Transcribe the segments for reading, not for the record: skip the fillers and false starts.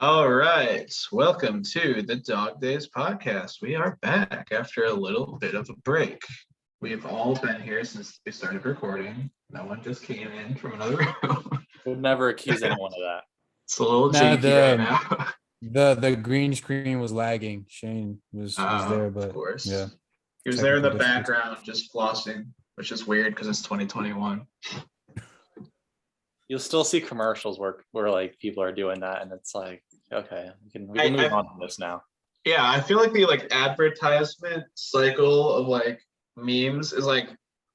All right. Welcome to the Dog Days podcast. We are back after a little bit of a break. We've all been here since we started recording. No one just came in from another room. Would never accuse anyone of that. It's a little No, janky right now. The green screen was lagging. Shane was there, but of course. yeah. He was there in the Technical background just flossing, which is weird because it's 2021. You'll still see commercials where like people are doing that, and it's like, okay, we can move on from this now. Yeah, I feel like the advertisement cycle of memes is I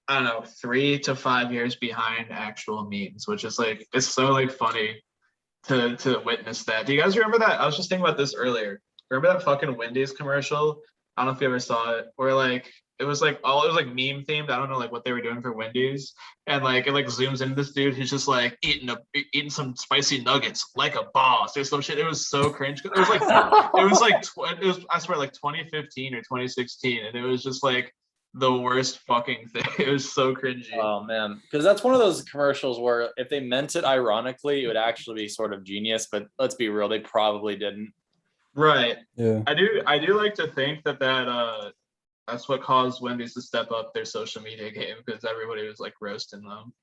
don't know, 3 to 5 years behind actual memes, which is it's so funny to witness that. Do you guys remember that? I was just thinking about this earlier. Remember that fucking Wendy's commercial? I don't know if you ever saw it, where it was meme themed. I don't know what they were doing for Wendy's, and it zooms into this dude who's just eating some spicy nuggets like a boss or some shit. It was so cringe. It was I swear 2015 or 2016, and it was just the worst fucking thing. It was so cringy. Oh man, because that's one of those commercials where if they meant it ironically, it would actually be sort of genius. But let's be real, they probably didn't. Right. Yeah. I do like to think that's what caused Wendy's to step up their social media game, because everybody was roasting them.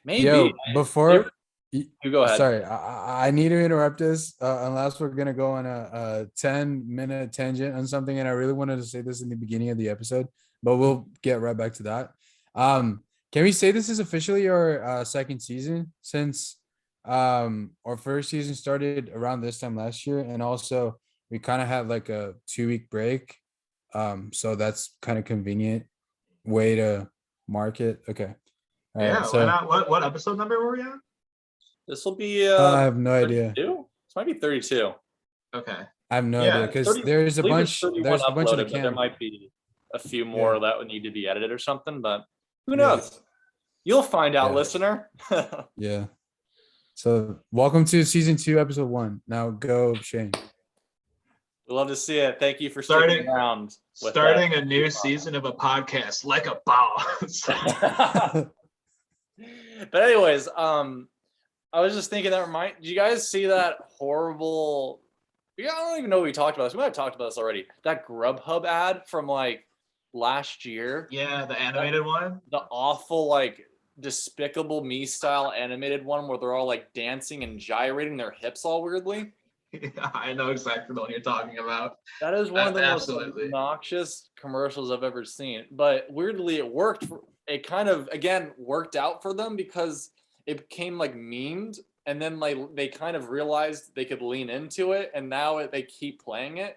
Maybe. Yo, before you go ahead. Sorry, I need to interrupt this unless we're gonna go on a 10-minute tangent on something, and I really wanted to say this in the beginning of the episode, but we'll get right back to that. Can we say this is officially our second season, since our first season started around this time last year, and also we kind of had a 2-week break, so that's kind of convenient way to mark it. Okay. All right, so why not? What episode number were we on? This will be I have no 32? idea. This might be 32. Okay. I have no idea, because there's a bunch of the camp. There might be a few more that would need to be edited or something, but who knows? You'll find out, listener. Yeah. So welcome to season 2, episode 1. Now go, Shane. We love to see it. Thank you for sticking around. Starting a new season of a podcast like a boss. But anyways, I was just thinking did you guys see that horrible? I don't even know what we talked about this. We might have talked about this already. That Grubhub ad from last year. Yeah, the animated one. The awful Despicable Me style animated one where they're all dancing and gyrating their hips all weirdly. Yeah, I know exactly the one you're talking about. That is one of the most obnoxious commercials I've ever seen. But weirdly, it worked. It kind of again worked out for them because it became memed, and then they kind of realized they could lean into it, and now they keep playing it.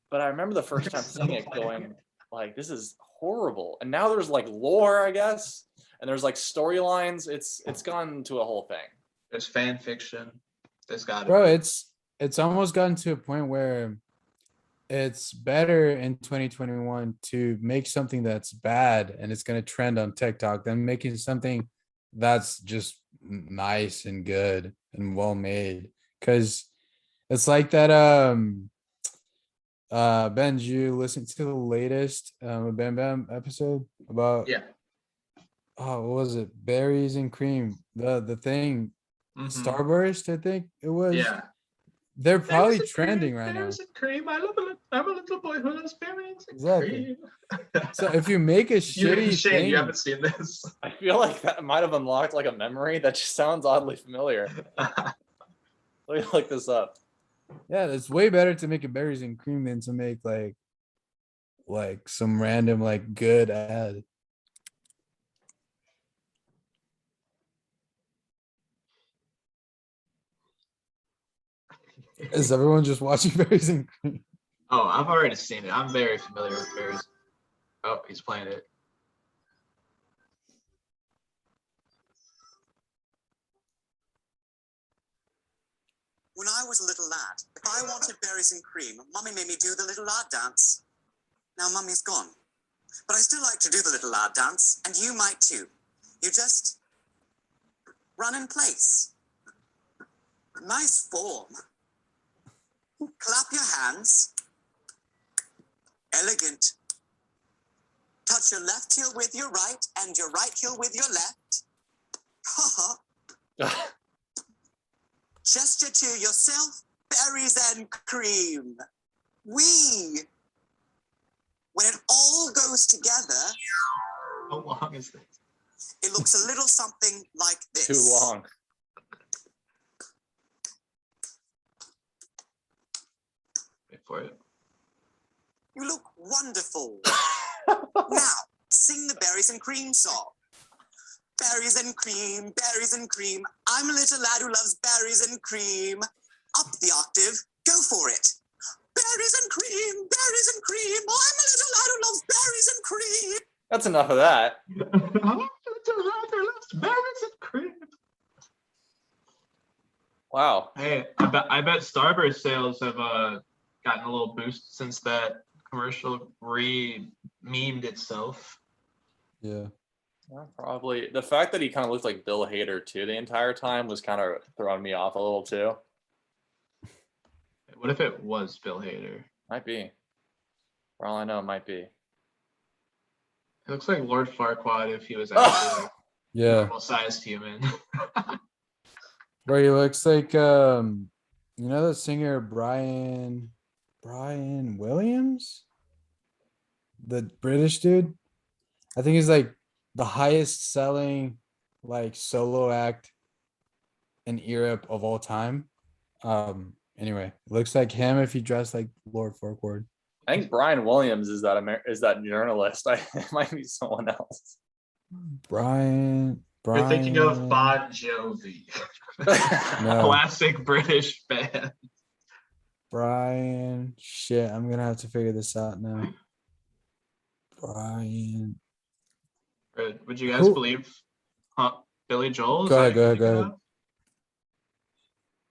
But I remember the first time seeing it going this is horrible. And now there's lore, I guess, and there's storylines. It's gone to a whole thing. There's fan fiction. There's got Bro, it's almost gotten to a point where it's better in 2021 to make something that's bad and it's going to trend on TikTok than making something that's just nice and good and well made. Because it's like that Ben, did you listen to the latest Bam Bam episode about what was it, berries and cream, the thing, Starburst, I think it was. They're probably trending right now. Berries and cream. I'm a little boy who loves berries and cream. So if you make a shitty thing, you haven't seen this. I feel like that might have unlocked a memory that just sounds oddly familiar. Let me look this up. Yeah, it's way better to make a berries and cream than to make some random good ad. Is everyone just watching berries and cream? Oh, I've already seen it. I'm very familiar with berries. Oh, he's playing it. When I was a little lad, if I wanted berries and cream, Mummy made me do the little lad dance. Now Mummy's gone. But I still like to do the little lad dance, and you might too. You just run in place. Nice form. Clap your hands. Elegant. Touch your left heel with your right and your right heel with your left. Gesture to yourself, berries and cream. We. When it all goes together, How long is this? it looks a little something like this. Too long. Wait for it. You look wonderful. Now, sing the berries and cream song. Berries and cream, berries and cream. I'm a little lad who loves berries and cream. Up the octave, go for it. Berries and cream, berries and cream. Oh, I'm a little lad who loves berries and cream. That's enough of that. Berries and cream. Wow. Hey, I bet Starburst sales have gotten a little boost since that commercial re-memed itself. Yeah. Well, probably the fact that he kind of looked like Bill Hader too the entire time was kind of throwing me off a little too. What if it was Bill Hader? Might be. For all I know, it might be. It looks like Lord Farquaad if he was actually a Yeah. normal-sized human. Bro, he looks like you know the singer Brian Williams? The British dude? I think he's like the highest selling like solo act in Europe of all time. Anyway, looks like him if he dressed like Lord Farquaad. I think Brian Williams is that journalist. It might be someone else. Brian. You're thinking of Bon Jovi. No. Classic British band. Brian. Shit, I'm gonna have to figure this out now. Brian. Would you guys believe Billy Joel? Go ahead.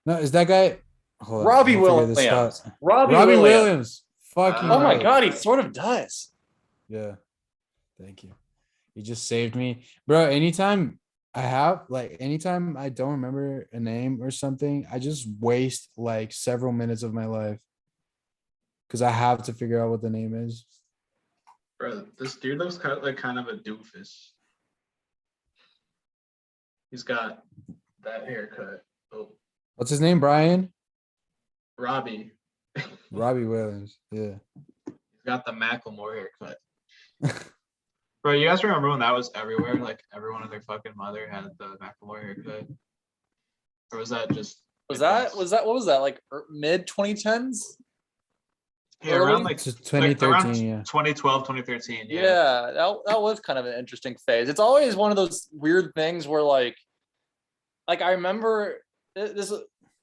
No, is that guy? Hold on, Robbie I'll figure this Williams. out. Robbie Williams. Williams. Fucking. Oh my right. God, he sort of does. Yeah. Thank you. You just saved me. Bro, anytime I don't remember a name or something, I just waste like several minutes of my life. Because I have to figure out what the name is. Bro, this dude looks kind of a doofus. He's got that haircut. Oh, What's his name? Brian? Robbie. Robbie Williams. Yeah. He's got the Macklemore haircut. Bro, you guys remember when that was everywhere? Like everyone and their fucking mother had the Macklemore haircut. Or was that just? What was that like mid 2010s? Yeah, around like 2013, around yeah. 2012, 2013. Yeah, that was kind of an interesting phase. It's always one of those weird things where like I remember this.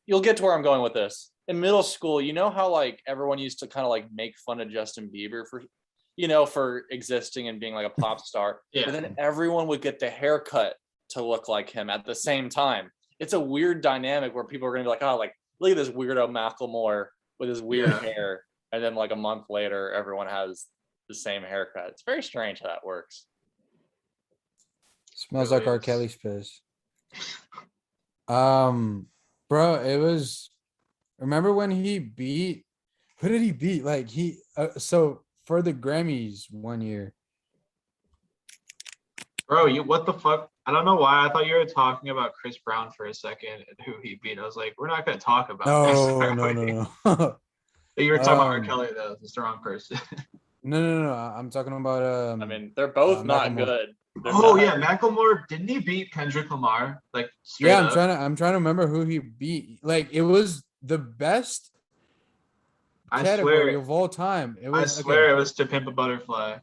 You'll get to where I'm going with this. In middle school, you know how like everyone used to kind of like make fun of Justin Bieber for existing and being like a pop star. Yeah. But then everyone would get the haircut to look like him at the same time. It's a weird dynamic where people are gonna be like, oh, like look at this weirdo Macklemore with his weird hair. And then like a month later, everyone has the same haircut. It's very strange how that works. Smells like R. Kelly's piss. Bro, it was. Remember when he beat? Who did he beat? Like so for the Grammys one year. Bro, what the fuck? I don't know why. I thought you were talking about Chris Brown for a second and who he beat. I was like, we're not gonna talk about this. No. You were talking about R. Kelly though. It's the wrong person. No. I'm talking about I mean, they're both not Macklemore. good. Yeah, Macklemore, didn't he beat Kendrick Lamar? Like straight up? I'm trying to remember who he beat. Like it was the best category of all time. It was it was To Pimp a Butterfly.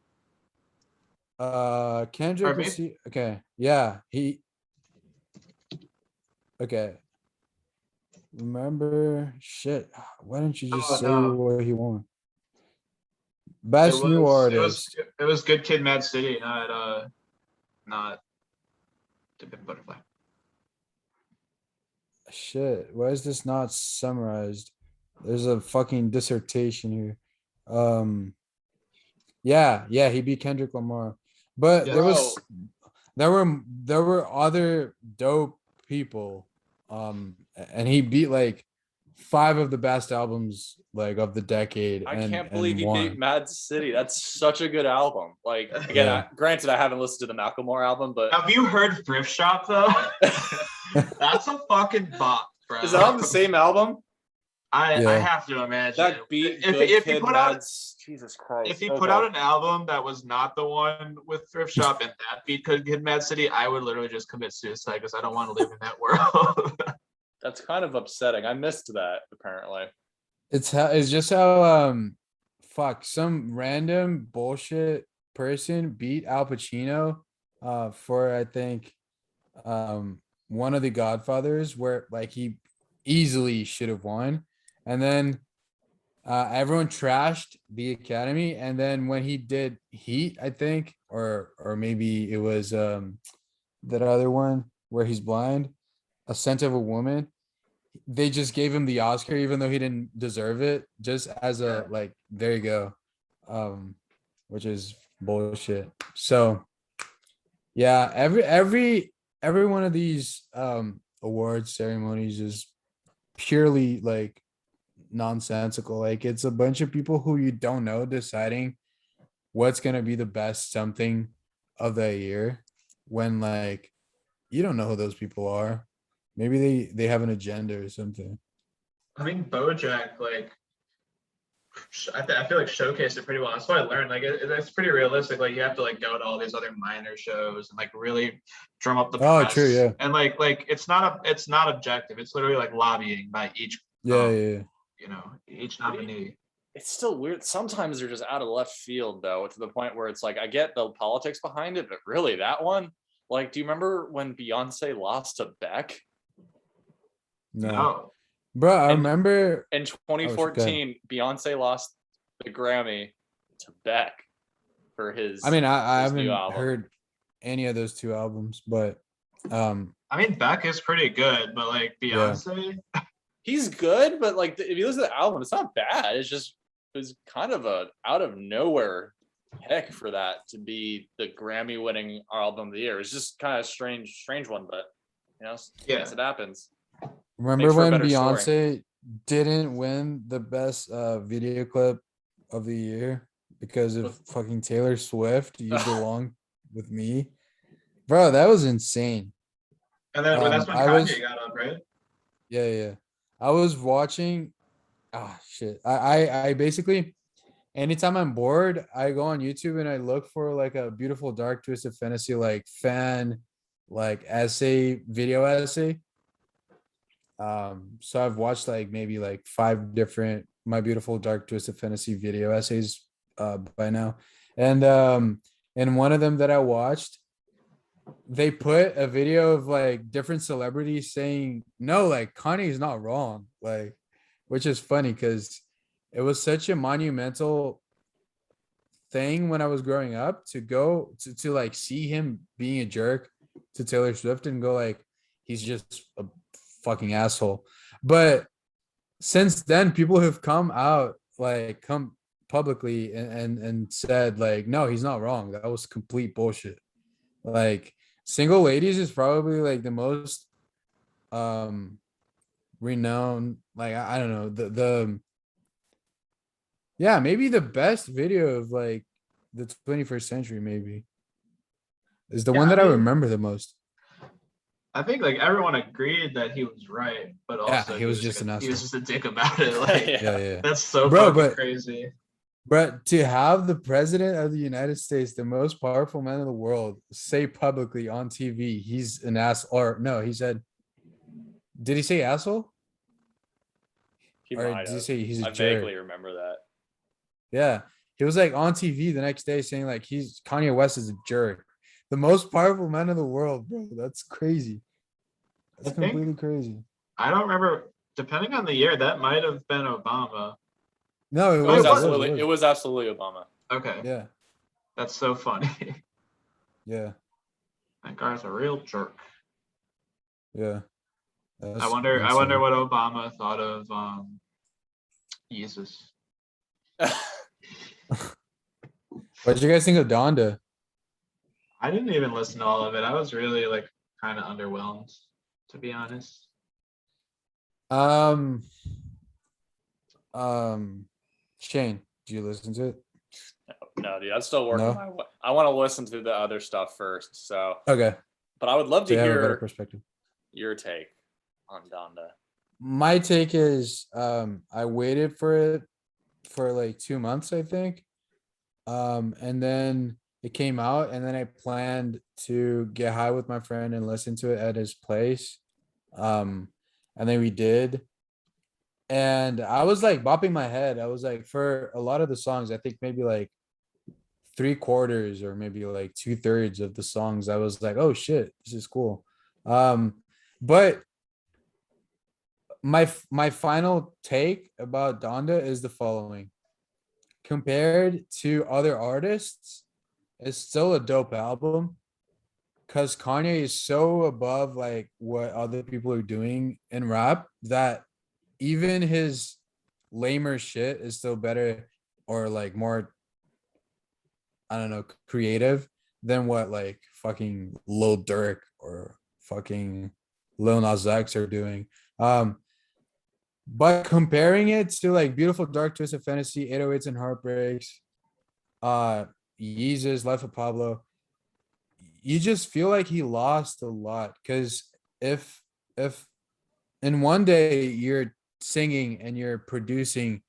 Kendrick was okay. Yeah, okay. Remember shit. Why didn't you just say what he won? Best new artist. It was Good Kid, Mad City, not To Pimp a Butterfly. Shit, why is this not summarized? There's a fucking dissertation here. Yeah, he beat Kendrick Lamar. But there were other dope people. And he beat like 5 of the best albums like of the decade. I can't believe he beat Mad City. That's such a good album. Like again, granted, I haven't listened to the Macklemore album, but have you heard Thrift Shop though? That's a fucking bop. bro. Is that on the same album? I Yeah. have to imagine. That beat if Good he Kid, put Mad out Jesus Christ. if he put out an album that was not the one with Thrift Shop and that beat Good Kid, Mad City, I would literally just commit suicide because I don't want to live in that world. That's kind of upsetting. I missed that apparently. It's just how fuck, some random bullshit person beat Al Pacino for, I think, one of the Godfathers, where like he easily should have won, and then everyone trashed the Academy, and then when he did Heat, I think, or maybe it was that other one where he's blind, A Scent of a Woman, they just gave him the Oscar even though he didn't deserve it, just as a like, there you go, which is bullshit. So yeah, every one of these award ceremonies is purely like nonsensical. Like, it's a bunch of people who you don't know deciding what's gonna be the best something of the year, when like you don't know who those people are. Maybe they have an agenda or something. I mean, BoJack, like, I feel like showcased it pretty well. That's what I learned. Like, it's pretty realistic. Like, you have to like go to all these other minor shows and like really drum up the Oh, press. true, yeah. And like it's not objective. It's literally like lobbying by each Yeah. each nominee. It's still weird. Sometimes they're just out of left field though, to the point where it's like I get the politics behind it, but really that one, like, do you remember when Beyonce lost to Beck? No. Bro, I remember in 2014, Beyonce lost the Grammy to Beck for his. I mean, I his haven't new album. heard any of those two albums, but I mean, Beck is pretty good, but like Beyonce, he's good, but like if you listen to the album, it's not bad. It's just it was kind of a out of nowhere pick for that to be the Grammy winning album of the year. It's just kind of strange one, but yes, it happens. remember when Beyonce didn't win the best video clip of the year because of fucking Taylor Swift? You Belong With Me, bro. That was insane. and then that's when Kanye got up, right? Yeah. I was watching. Shit. I basically, anytime I'm bored, I go on YouTube and I look for like a beautiful dark twisted fantasy like fan like essay video essay. So I've watched like maybe like 5 different My Beautiful Dark Twisted Fantasy video essays by now, and in one of them that I watched, they put a video of like different celebrities saying no, like Kanye's not wrong, like, which is funny because it was such a monumental thing when I was growing up to go to like see him being a jerk to Taylor Swift and go like, he's just a fucking asshole. But since then, people have come publicly and said like, no, he's not wrong. That was complete bullshit. Like, Single Ladies is probably like the most renowned, like, I don't know, the maybe the best video of like the 21st century, maybe, is the one that I remember the most. I think like everyone agreed that he was right, but also he was just an asshole. He was just a dick about it. Like, yeah. That's so fucking crazy. But to have the president of the United States, the most powerful man in the world, say publicly on TV he's an ass, or no, he said, did he say asshole? Or did he say he's a jerk? I vaguely remember that. Yeah, he was like on TV the next day saying like Kanye West is a jerk. The most powerful man in the world, bro. That's crazy. That's completely crazy. I don't remember. Depending on the year, that might have been Obama. No, it was absolutely Obama. Okay. Yeah. That's so funny. Yeah. That guy's a real jerk. Yeah. I wonder what Obama thought of Jesus. What did you guys think of Donda? I didn't even listen to all of it. I was really like kind of underwhelmed, to be honest. Shane, did you listen to it? No, dude, I'm still working. I want to listen to the other stuff first. So okay, but I would love to have a hear better perspective. Your take on Donda. my take is I waited for it for like 2 months, I think. And then it came out, and then I planned to get high with my friend and listen to it at his place. And then we did. And I was like bopping my head. I was like, for a lot of the songs, I think maybe like 3/4 or maybe like 2/3 of the songs, I was like, oh shit, this is cool. But my final take about Donda is the following. Compared to other artists, it's still a dope album because Kanye is so above like what other people are doing in rap that even his lamer shit is still better or like more, I don't know, creative than what like fucking Lil Durk or fucking Lil Nas X are doing. But comparing it to like Beautiful Dark Twisted Fantasy, 808s and Heartbreaks, Yeezus, Life of Pablo, you just feel like he lost a lot. Because if in one day you're singing and you're producing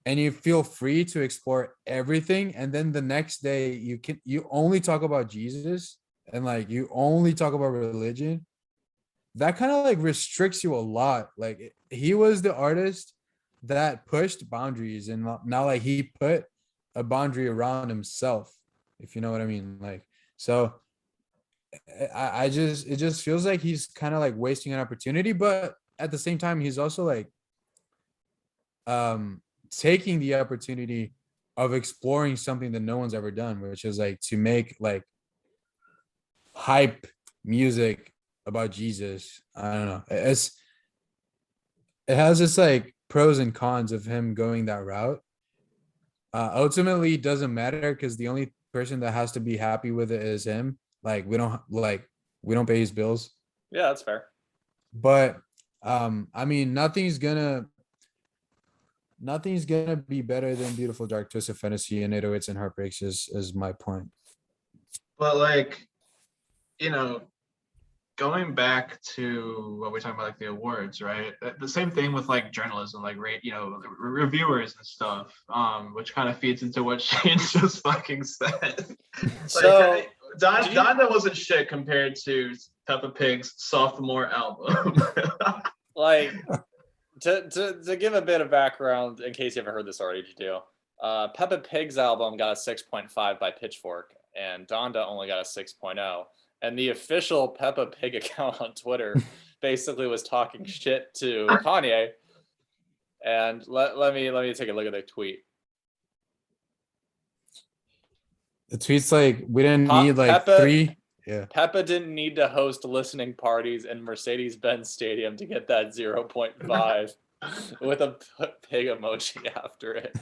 and you feel free to explore everything, and then the next day you only talk about Jesus and like you only talk about religion, that kind of like restricts you a lot. Like he was the artist that pushed boundaries, and now like he put a boundary around himself, if you know what I mean. Like, so I just, it just feels like he's kind of like wasting an opportunity, but at the same time he's also like taking the opportunity of exploring something that no one's ever done, which is like to make like hype music about Jesus. I don't know. It has its like pros and cons of him going that route. Ultimately, it doesn't matter because the only person that has to be happy with it is him. Like we don't pay his bills. Yeah, that's fair. But I mean, nothing's gonna be better than Beautiful Dark Twisted Fantasy and 808s and Heartbreaks is my point. But like, you know, going back to what we're talking about, like the awards, right? The same thing with like journalism, like reviewers and stuff, which kind of feeds into what Shane just fucking said. So like, Donda wasn't shit compared to Peppa Pig's sophomore album. like to give a bit of background in case you haven't heard this already, Peppa Pig's album got a 6.5 by Pitchfork, and Donda only got a 6.0. And the official Peppa Pig account on Twitter basically was talking shit to Kanye. And let me take a look at the tweet. The tweet's like, we didn't need like Peppa, three. Yeah. Peppa didn't need to host listening parties in Mercedes-Benz Stadium to get that 0.5 with a pig emoji after it.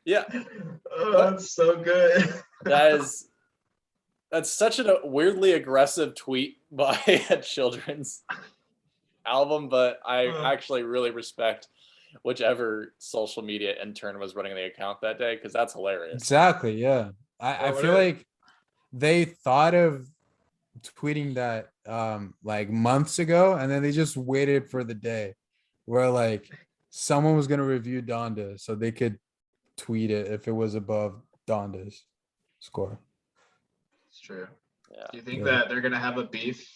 Yeah. Oh, that's so good. That's such a weirdly aggressive tweet by a children's album, but I actually really respect whichever social media intern was running the account that day, because that's hilarious. Exactly, yeah. I feel like they thought of tweeting that like months ago, and then they just waited for the day where like someone was gonna review Donda so they could tweet it if it was above Donda's score. It's true. Yeah. Do you think that they're gonna have a beef?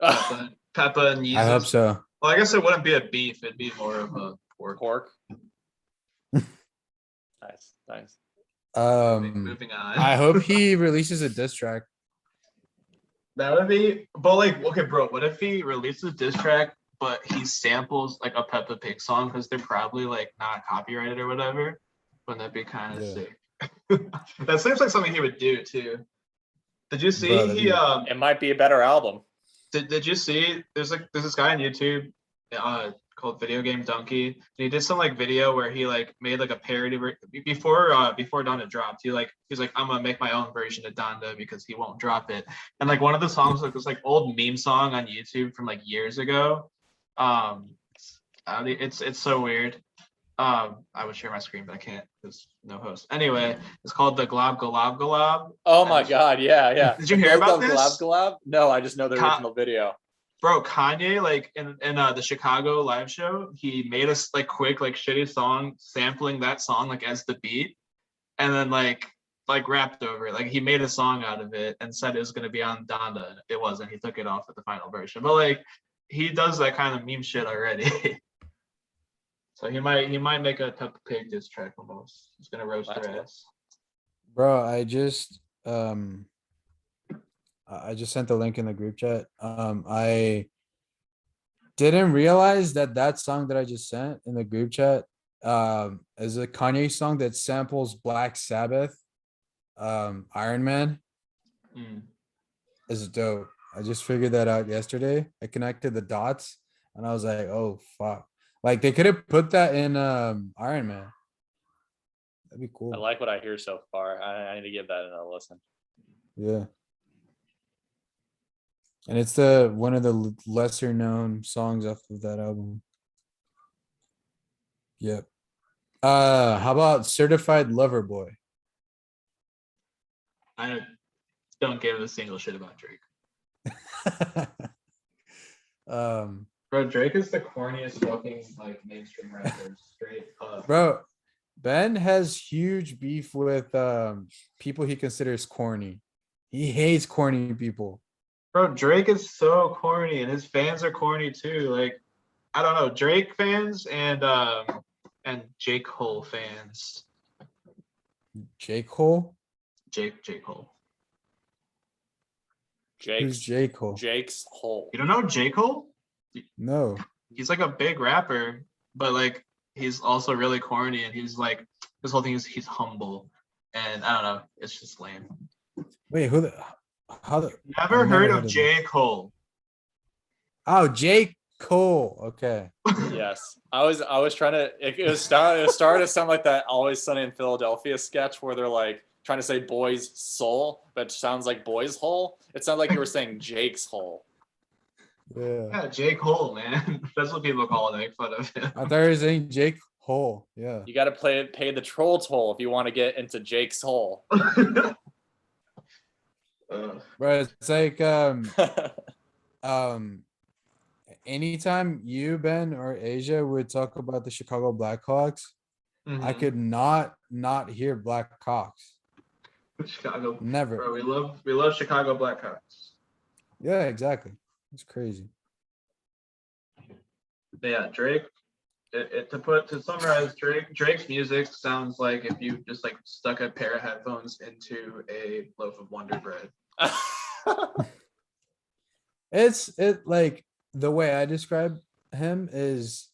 Peppa Peppa and Yeezus? I hope so. Well, I guess it wouldn't be a beef, it'd be more of a pork. Nice. Moving on. I hope he releases a diss track. That would be, but like, okay, bro, what if he releases a diss track, but he samples like a Peppa Pig song because they're probably like not copyrighted or whatever? Wouldn't that be kind of sick? That seems like something he would do too. Did you see it might be a better album. Did you see there's this guy on YouTube called Video Game Donkey, and he did some like video where he like made like a parody before Donda dropped. He's like I'm gonna make my own version of Donda because he won't drop it. And like one of the songs like this like old meme song on YouTube from like years ago. It's so weird. I would share my screen, but I can't because no host. Anyway, it's called the Glob Glob Glob. Oh my god, yeah. Did you hear about this? Glob Glob? No, I just know the original video. Bro, Kanye, like in the Chicago live show, he made us like quick, like shitty song, sampling that song like as the beat, and then like rapped over it. Like he made a song out of it and said it was gonna be on Donda. It wasn't. He took it off at the final version. But like he does that kind of meme shit already. So he might make a Peppa Pig diss track almost. He's gonna roast their ass. Bro, I just sent the link in the group chat. I didn't realize that song that I just sent in the group chat is a Kanye song that samples Black Sabbath, Iron Man. Is dope. I just figured that out yesterday. I connected the dots and I was like, oh fuck. Like they could have put that in Iron Man. That'd be cool. I like what I hear so far. I need to give that another listen. Yeah. And it's the one of the lesser known songs off of that album. Yep. How about Certified Lover Boy? I don't give a single shit about Drake. Bro, Drake is the corniest fucking like mainstream rapper, straight up. Bro, Ben has huge beef with people he considers corny. He hates corny people. Bro, Drake is so corny, and his fans are corny too. Like, I don't know, Drake fans and J. Cole fans. J. Cole? J. Cole. Who's J. Cole? Jake's Hole. You don't know J. Cole? No. He's like a big rapper, but like he's also really corny, and he's like his whole thing is he's humble, and I don't know, it's just lame. Wait, Never heard of J. Cole? Oh, J. Cole. Okay. Yes, I was trying to. It started to sound like that Always Sunny in Philadelphia sketch where they're like trying to say boy's soul, but it sounds like boy's hole. It sounded like you were saying Jake's hole. Yeah, J. Cole, man. That's what people call it, make fun of him. I thought you were saying Jake Hole. Yeah. You got to pay the troll toll if you want to get into Jake's hole. Bro, it's like anytime you, Ben, or Asia would talk about the Chicago Blackhawks, I could not hear Blackhawks. Chicago. Never. Bro, we love Chicago Blackhawks. Yeah, exactly. It's crazy. Yeah, Drake. To summarize, Drake's music sounds like if you just like stuck a pair of headphones into a loaf of Wonder Bread. It's like the way I describe him is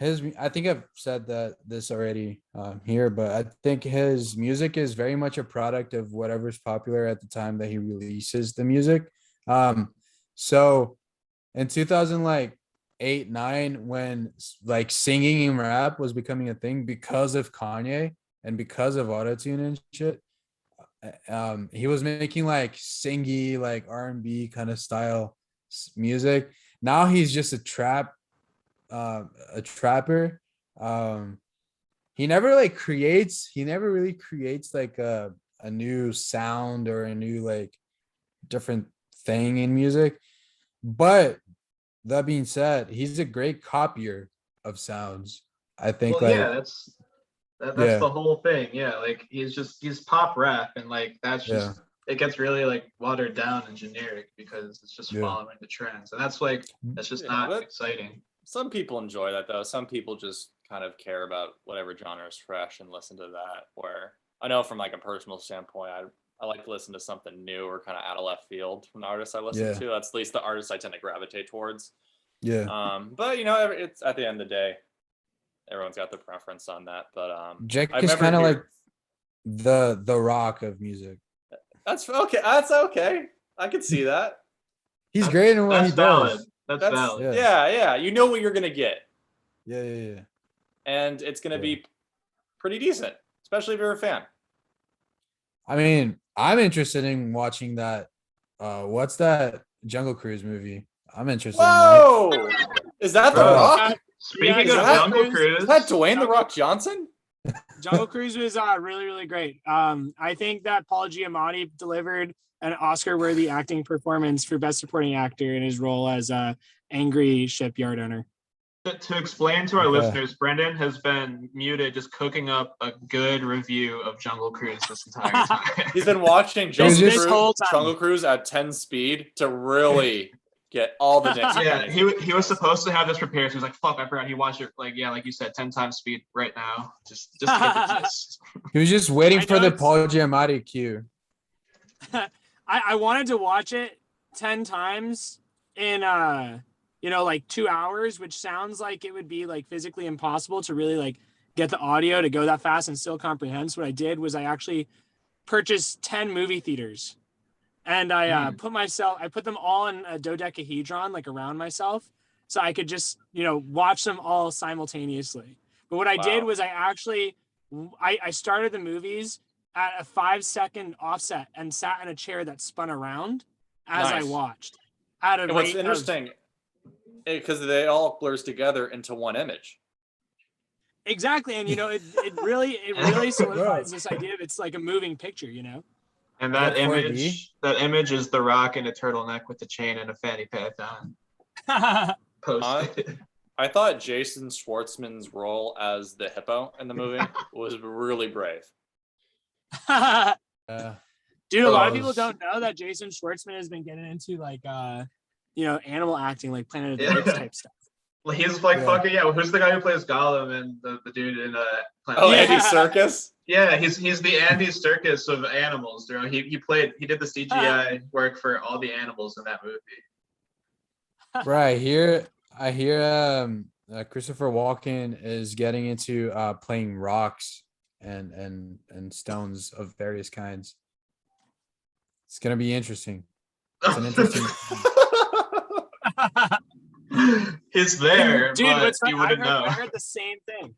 I think I've said this already here, but I think his music is very much a product of whatever's popular at the time that he releases the music. So in 2008-9, when like singing and rap was becoming a thing because of Kanye and because of autotune and shit, he was making like singy, like R&B kind of style music. Now he's just a trapper. He never really creates like a new sound or a new like different thing in music. But that being said, he's a great copier of sounds. I think that's the whole thing. Yeah, like he's pop rap, and like that's just it gets really like watered down and generic because it's just following the trends, and that's just not exciting. Some people enjoy that though. Some people just kind of care about whatever genre is fresh and listen to that. Where I know from like a personal standpoint, I like to listen to something new or kind of out of left field from the artists I listen to. That's at least the artists I tend to gravitate towards. Yeah. But you know, it's at the end of the day, everyone's got their preference on that. But Jack is kind of like the rock of music. That's okay. That's okay. I can see that. He's great in what he does. That's valid. Yeah. You know what you're gonna get. Yeah. And it's gonna be pretty decent, especially if you're a fan. I mean, I'm interested in watching that. What's that Jungle Cruise movie? I'm interested in that. Is that The Rock? Speaking of Jungle Cruise, is that Dwayne The Rock Johnson? Jungle Cruise was really, really great. I think that Paul Giamatti delivered an Oscar-worthy acting performance for Best Supporting Actor in his role as a angry shipyard owner. To explain to our listeners, Brendan has been muted, just cooking up a good review of Jungle Cruise this entire time. He's been watching This whole time. Jungle Cruise at 10 speed to really get all the next. Yeah, he was supposed to have this prepared. So he was like, "Fuck, I forgot." He watched it like you said, 10 times speed right now, just to get the gist. He was just waiting for the Paul Giamatti cue. I wanted to watch it 10 times in like 2 hours, which sounds like it would be like physically impossible to really like get the audio to go that fast and still comprehend. So what I did was I actually purchased 10 movie theaters, and I put them all in a dodecahedron, like around myself, so I could just watch them all simultaneously. But what I did was I started the movies at a 5-second offset and sat in a chair that spun around as I watched. And what's interesting, because they all blurs together into one image. Exactly, and it really solidifies this idea of it's like a moving picture, And that image is The Rock in a turtleneck with a chain and a fanny pack on. Posted. I thought Jason Schwartzman's role as the hippo in the movie was really brave. Dude, a lot of people don't know that Jason Schwartzman has been getting into like animal acting, like Planet of the Apes type stuff. Well, he's like fucking who's the guy who plays Gollum and the dude in Planet? Andy Serkis? Yeah, he's the Andy Serkis of animals, bro. He did the CGI work for all the animals in that movie. Right here, I hear Christopher Walken is getting into playing rocks and stones of various kinds. It's gonna be interesting. It's an interesting. He's there, dude, but you wouldn't know. I heard the same thing.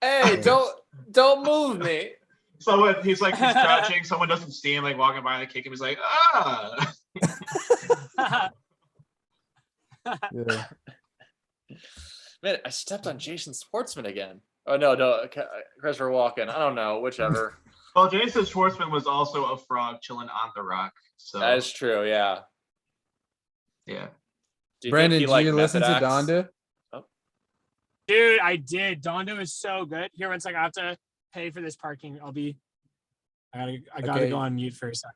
Hey, don't move me. He's crouching. Someone doesn't see him, like walking by, and they kick him. He's like, ah. Yeah. Man, I stepped on Jason Schwartzman again. Oh no, Christopher Walken. I don't know, whichever. Well, Jason Schwartzman was also a frog chilling on the rock. So that is true. Yeah. Yeah. Brandon, did you listen to Donda? Oh. Dude, I did. Donda is so good. Here, one second. I have to pay for this parking. I gotta go on mute for a second.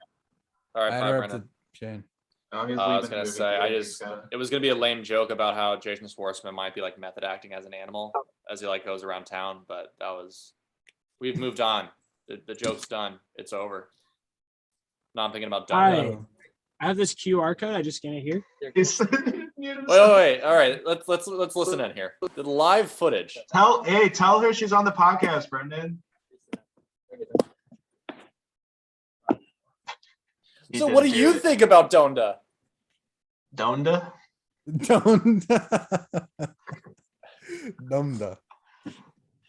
All right, bye, Brandon. Shane. I was gonna say, it was gonna be a lame joke about how Jason Schwartzman might be like method acting as an animal as he like goes around town, but we've moved on. The joke's done. It's over. Now I'm thinking about Donda. I have this QR code. I just scan it here. Wait. All right, let's listen in here. The live footage. Tell her she's on the podcast, Brendan. So what do you think about Donda? Donda? Donda.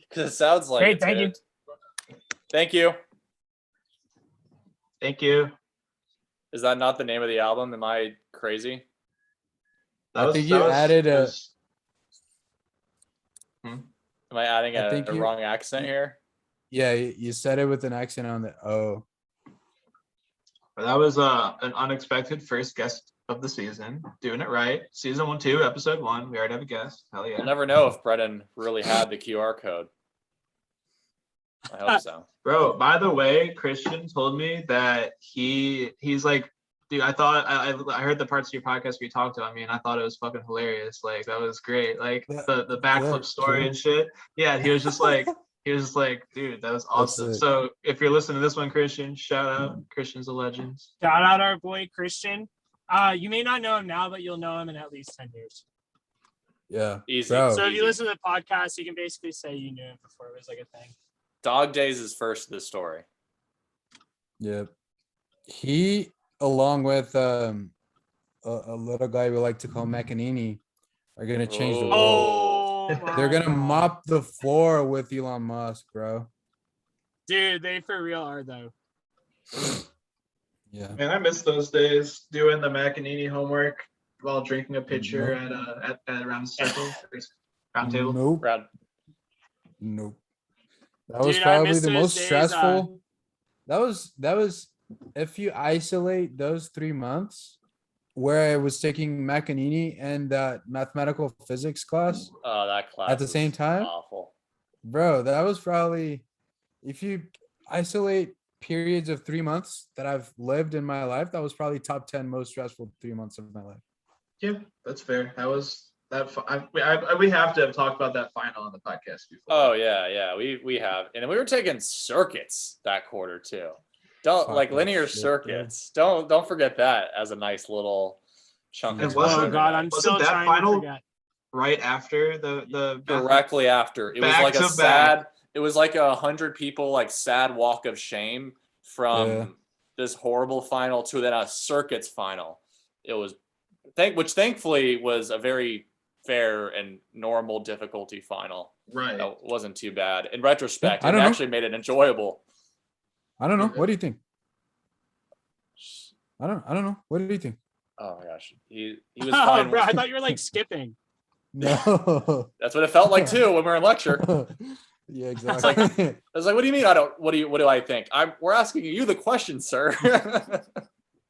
Because it sounds like great, thank you. Thank you. Thank you. Is that not the name of the album? Am I crazy? I think you added a... Am I adding a wrong accent here? Yeah, you said it with an accent on the O. That was an unexpected first guest of the season. Doing it right. Season 1, 2, episode 1. We already have a guest. Hell yeah. We'll never know if Brennan really had the QR code. I hope so. Bro, by the way, Christian told me that he's like, dude, I thought I heard the parts of your podcast where you talked to me, and I thought it was fucking hilarious. Like, that was great. Like the backflip story and shit. Yeah, he was just like, dude, that was awesome. So if you're listening to this one, Christian, shout out. Christian's a legend. Shout out our boy Christian. You may not know him now, but you'll know him in at least 10 years. Yeah. Easy. Bro. So if you listen to the podcast, you can basically say you knew him before it was like a thing. Dog Daze is first to this story. Yeah. He, along with a little guy we like to call Macklemore, are going to change the world. They're going to mop the floor with Elon Musk, bro. Dude, they for real are, though. Yeah. Man, I miss those days doing the Macanini homework while drinking a pitcher at a round circle, round table. Nope. That was Dude, I probably miss the those most days, stressful. That was if you isolate those 3 months where I was taking Macanini and that mathematical physics class Oh, that class at the same was time, awful. bro, that was probably, if you isolate periods of 3 months that I've lived in my life, that was probably top 10 most stressful 3 months of my life. Yeah, that's fair. That was that. We have to have talked about that final on the podcast before. Oh yeah, we have, and we were taking circuits that quarter too. Don't Talk like that linear shit, bro. circuits. Don't forget that as a nice little chunk And of wasn't- Oh time. God, I'm Wasn't still that trying final- to forget. right after the Directly after, it was Back like a to sad. It was like 100 people like sad walk of shame from Yeah. this horrible final to then a circuits final. It was which thankfully was a very fair and normal difficulty final. right. That wasn't too bad. In retrospect, I it don't know. actually made it enjoyable. I don't know. What do you think? I don't know. What do you think? Oh my gosh, he was Oh, fine. bro, I thought you were like skipping. No. That's what it felt like too when we were in lecture. Yeah, like- exactly. I was like, "What do you mean? What do I think? We're asking you the question, sir."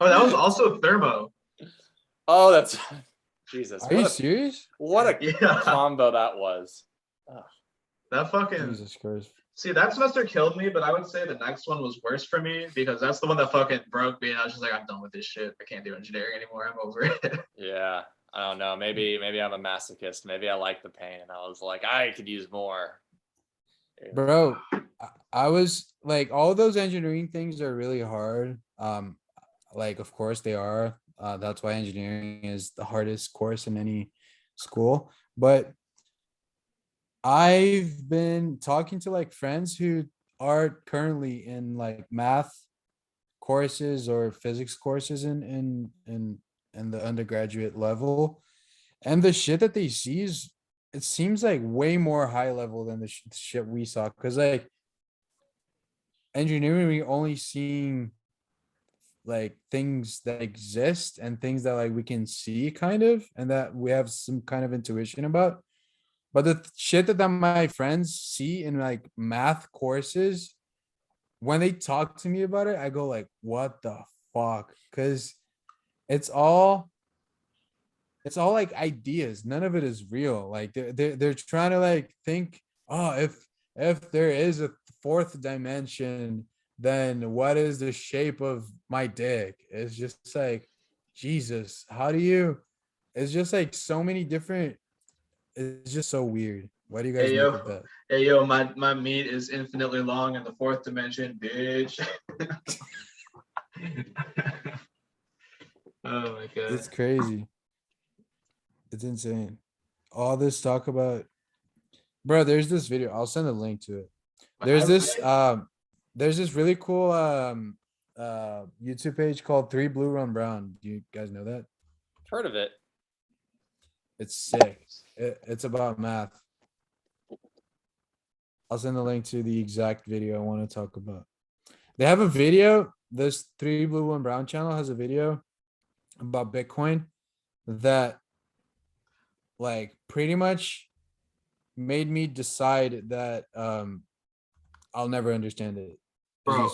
Oh, that was also thermo. Oh, that's Jesus. Are you serious? What a Yeah, combo that was. that fucking. Jesus Christ. See, that semester killed me, but I would say the next one was worse for me because that's the one that fucking broke me. And I was just like, I'm done with this shit. I can't do engineering anymore. I'm over it. Yeah, I don't know. Maybe I'm a masochist. Maybe I like the pain, and I was like, I could use more. Bro, I was like, all those engineering things are really hard. Like, of course they are. That's why engineering is the hardest course in any school. But I've been talking to like friends who are currently in like math courses or physics courses in the undergraduate level, and the shit that they see is, it seems like way more high level than the shit we saw. Because like engineering, we only seeing like things that exist and things that like we can see kind of, and that we have some kind of intuition about. But the shit that my friends see in like math courses, when they talk to me about it, I go like, what the fuck? Because it's all like ideas. None of it is real. Like they're trying to like think, oh, if there is a fourth dimension, then what is the shape of my dick? It's just like, Jesus, how do you? It's just like so many different. It's just so weird. Why do you guys Hey, make yo. of that? Hey, yo, my meat is infinitely long in the fourth dimension, bitch. Oh my god. It's crazy. It's insane. All this talk about, bro, there's this video. I'll send a link to it. There's this really cool YouTube page called 3 Blue 1 Brown. Do you guys know that? Heard of it? It's sick. It's about math. I'll send the link to the exact video I want to talk about. They have a video. This 3 Blue 1 Brown channel has a video about Bitcoin that like pretty much made me decide that I'll never understand it. Bro.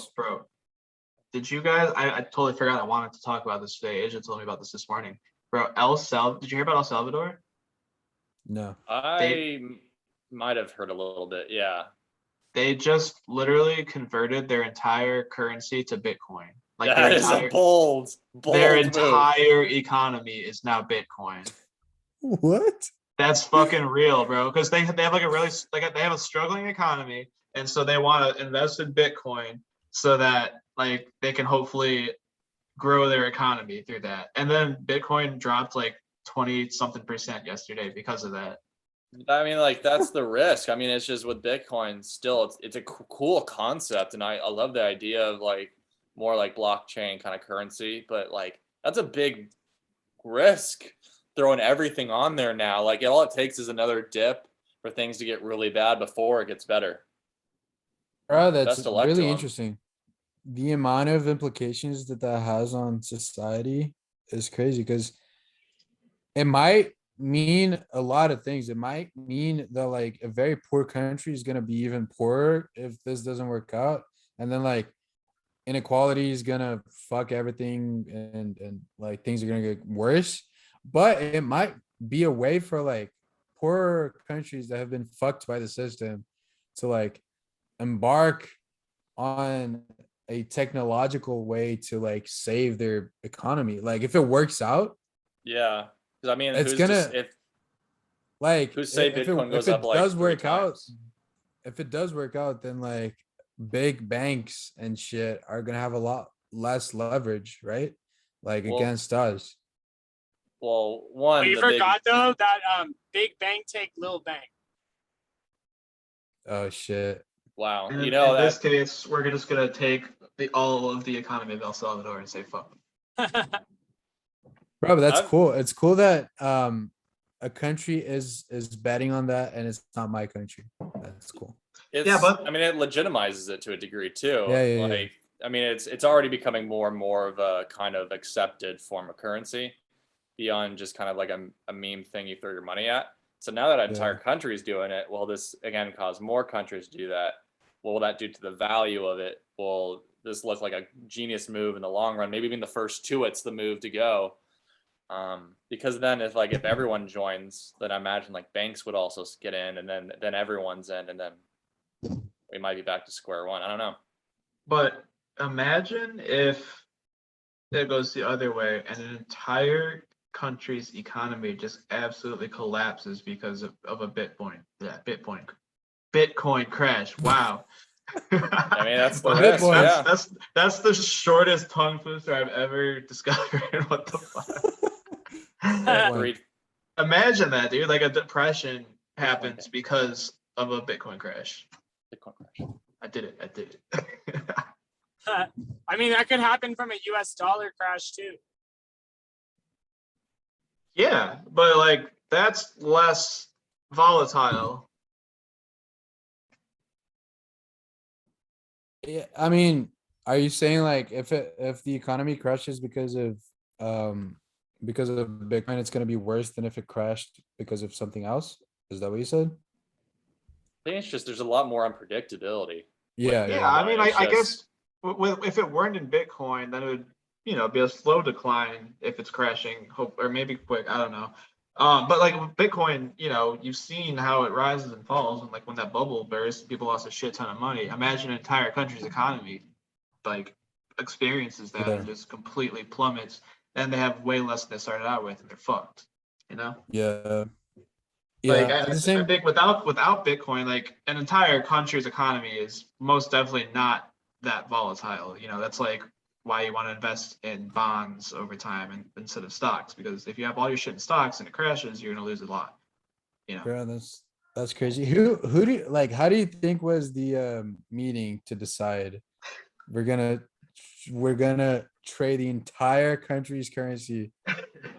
Did you guys? I totally forgot I wanted to talk about this today. Asia told me about this morning. Bro, did you hear about El Salvador? No. I might have heard a little bit. Yeah. They just literally converted their entire currency to Bitcoin. Like That is a bold their move. entire economy is now Bitcoin. What? That's fucking real, bro. Because they have like a really they have a struggling economy, and so they want to invest in Bitcoin so that like they can hopefully grow their economy through that. And then Bitcoin dropped like 20-something% yesterday because of that. I mean, like that's the risk. I mean, it's just with Bitcoin still, it's a cool concept, and I love the idea of like more like blockchain kind of currency, but like that's a big risk throwing everything on there now. Like all it takes is another dip for things to get really bad before it gets better. Bro, that's Best of luck to really 'em. interesting. The amount of implications that has on society is crazy, because it might mean a lot of things. It might mean that like a very poor country is gonna be even poorer if this doesn't work out, and then like inequality is gonna fuck everything, and like things are gonna get worse. But it might be a way for like poorer countries that have been fucked by the system to like embark on a technological way to like save their economy. Like if it works out, Yeah, because I mean, it's who's just gonna like who's say if it Bitcoin goes if up it like does three work out, times? if it does work out, then like big banks and shit are gonna have a lot less leverage, right? Like Well, against us. well, But one you the big forgot though that big bank take little bank. Oh shit. wow. And You know in this that case, we're just gonna take all of the economy of El Salvador and say fuck 'em. Bro, but that's I've cool. It's cool that a country is betting on that and it's not my country. That's cool. Yeah, but I mean, it legitimizes it to a degree too. Yeah, yeah, yeah. Like, I mean, it's already becoming more and more of a kind of accepted form of currency beyond just kind of like a meme thing you throw your money at. So now that an entire Yeah. country is doing it, will this again cause more countries to do that? What will that do to the value of it? Will this look like a genius move in the long run? Maybe even the first two, it's the move to go. Because then if everyone joins, then I imagine like banks would also get in, and then everyone's in, and then we might be back to square one. I don't know. But imagine if it goes the other way and an entire country's economy just absolutely collapses because of a Bitcoin crash. Wow. I mean, that's the Well, risk. Bitcoin. Yeah. that's the shortest tongue twister I've ever discovered. What the fuck? Agreed. Imagine that, dude. Like a depression happens crash. because of a Bitcoin crash. Bitcoin crash. I did it. I mean, that could happen from a US dollar crash too. Yeah, but like that's less volatile. Yeah, I mean, are you saying like if the economy crashes because of Bitcoin, it's gonna be worse than if it crashed because of something else? Is that what you said? I think it's just there's a lot more unpredictability. Yeah, Yeah, I mean, It's I guess just if it weren't in Bitcoin, then it would, be a slow decline if it's crashing, hope or maybe quick. I don't know. But like with Bitcoin, you've seen how it rises and falls, and like when that bubble burst, people lost a shit ton of money. Imagine an entire country's economy like experiences that yeah, and just completely plummets, and they have way less than they started out with, and they're fucked. yeah, Like yeah. At the I same, think without Bitcoin, like an entire country's economy is most definitely not that volatile. That's like why you want to invest in bonds over time instead of stocks, because if you have all your shit in stocks and it crashes, you're gonna lose a lot. bro, that's crazy. Who do you like? How do you think was the meeting to decide we're gonna we're gonna trade the entire country's currency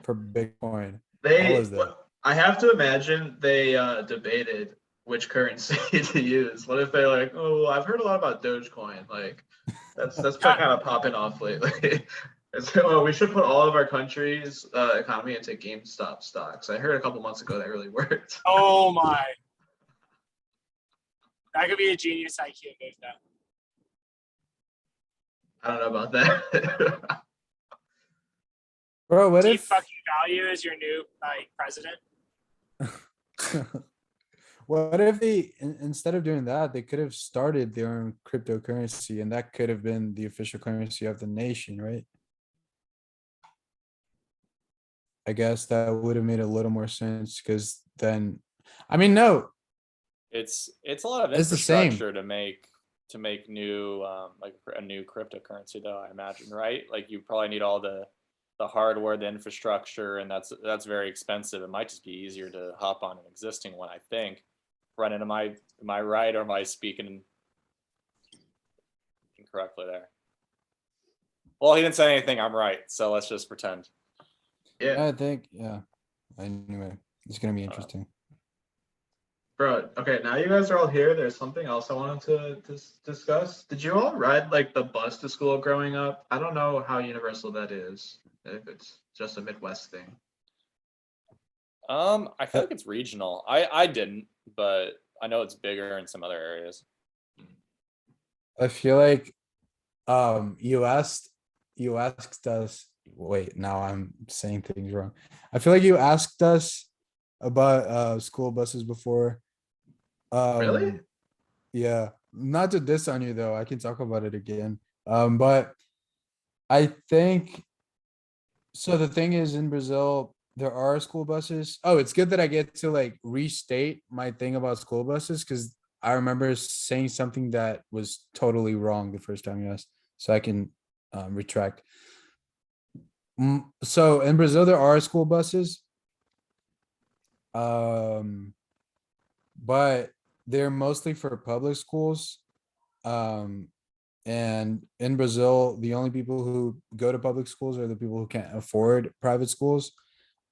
for Bitcoin? How was that? I have to imagine they debated which currency to use. What if they're like, oh, well, I've heard a lot about Dogecoin. Like that's kind of popping off lately. So well, we should put all of our country's economy into GameStop stocks. I heard a couple months ago that really worked. Oh my. That could be a genius IQ move though. I don't know about that. Bro, what Deep if fucking value is your new president. what if they instead of doing that, they could have started their own cryptocurrency and that could have been the official currency of the nation, right? I guess that would have made a little more sense because then, I mean, no, it's a lot of It's the same. infrastructure to make new like a new cryptocurrency though, I imagine, right? Like you probably need all the hardware, the infrastructure, and that's very expensive. It might just be easier to hop on an existing one, I think. Brennan, am I right, or am I speaking incorrectly there? Well, he didn't say anything. I'm right, so let's just pretend. Yeah, I think, yeah. Anyway, it's gonna be interesting. bro. Okay, now you guys are all here. There's something else I wanted to discuss. Did you all ride like the bus to school growing up? I don't know how universal that is. If it's just a Midwest thing. I feel like it's regional. I didn't, but I know it's bigger in some other areas. I feel like you asked us, wait, now I'm saying things wrong. I feel like you asked us about school buses before. Really? Yeah, not to diss on you though. I can talk about it again. But I think so. The thing is, in Brazil, there are school buses. Oh, it's good that I get to like restate my thing about school buses because I remember saying something that was totally wrong the first time you asked, so I can retract. So in Brazil, there are school buses, but they're mostly for public schools. Um, and in Brazil, the only people who go to public schools are the people who can't afford private schools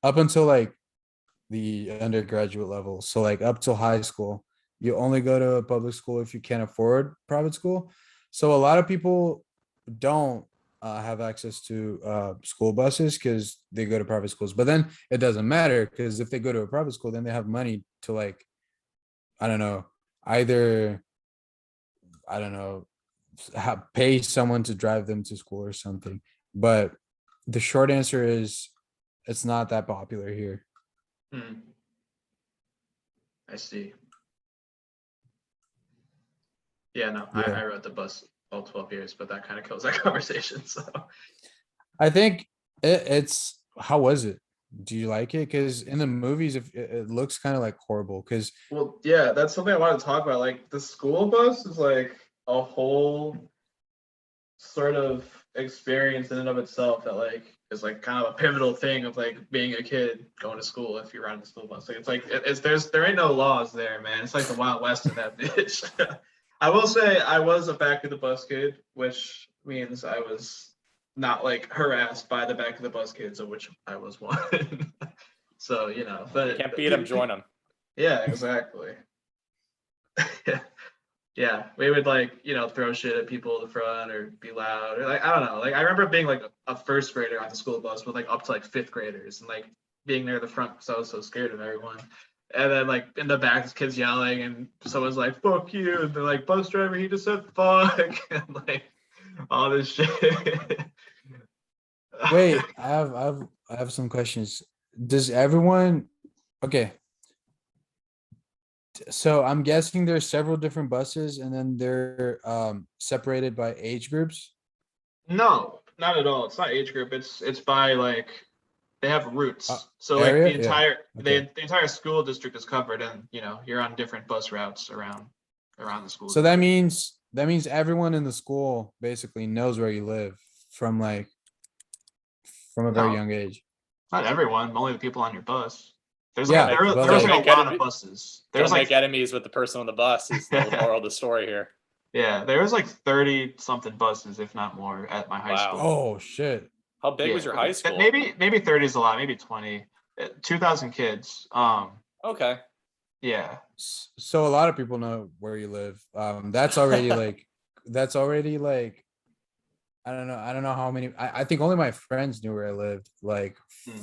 up until like the undergraduate level. So like up till high school, you only go to a public school if you can't afford private school. So a lot of people don't have access to school buses because they go to private schools. But then it doesn't matter because if they go to a private school, then they have money to like, I don't know, either, I don't know, pay someone to drive them to school or something. But the short answer is it's not that popular here. I see. Yeah, no, Yeah. I rode the bus all 12 years, but that kind of kills that conversation. So I think it's how was it? Do you like it? Because in the movies, if it looks kind of like horrible. Because well, yeah, that's something I wanted to talk about. Like the school bus is like a whole sort of experience in and of itself that like is like kind of a pivotal thing of like being a kid going to school if you're on the school bus. Like it's like there ain't no laws there, man. It's like the Wild West in that bitch. I will say I was a back of the bus kid, which means I was not like harassed by the back of the bus kids, of which I was one. So you know, but Can't beat them, join them. yeah, exactly. Yeah, we would like, you know, throw shit at people at the front or be loud or like I don't know. Like I remember being like a first grader on the school bus with like up to like fifth graders and like being there at the front because I was so scared of everyone. And then like in the back, this kid's yelling and someone's like, fuck you. And they're like, bus driver, he just said fuck and like all this shit. wait, I have some questions. Does everyone okay? So I'm guessing there's several different buses and then they're separated by age groups. No, not at all. It's not age group. It's by like they have routes. So like Area? the Yeah. entire Okay. the entire school district is covered and you know, you're on different bus routes around the school. So that means everyone in the school basically knows where you live from like from a very No. young age. Not everyone, only the people on your bus. There's Yeah, like but there was like- like a lot of buses. There's Don't like make enemies with the person on the bus is the moral of the story here. yeah, there was like 30 something buses, if not more, at my high Wow. school. Oh shit. How big was Yeah, your high school? Maybe 30 is a lot, maybe 20. 2,000 kids. Okay. Yeah. So a lot of people know where you live. That's already like I don't know how many. I think only my friends knew where I lived, like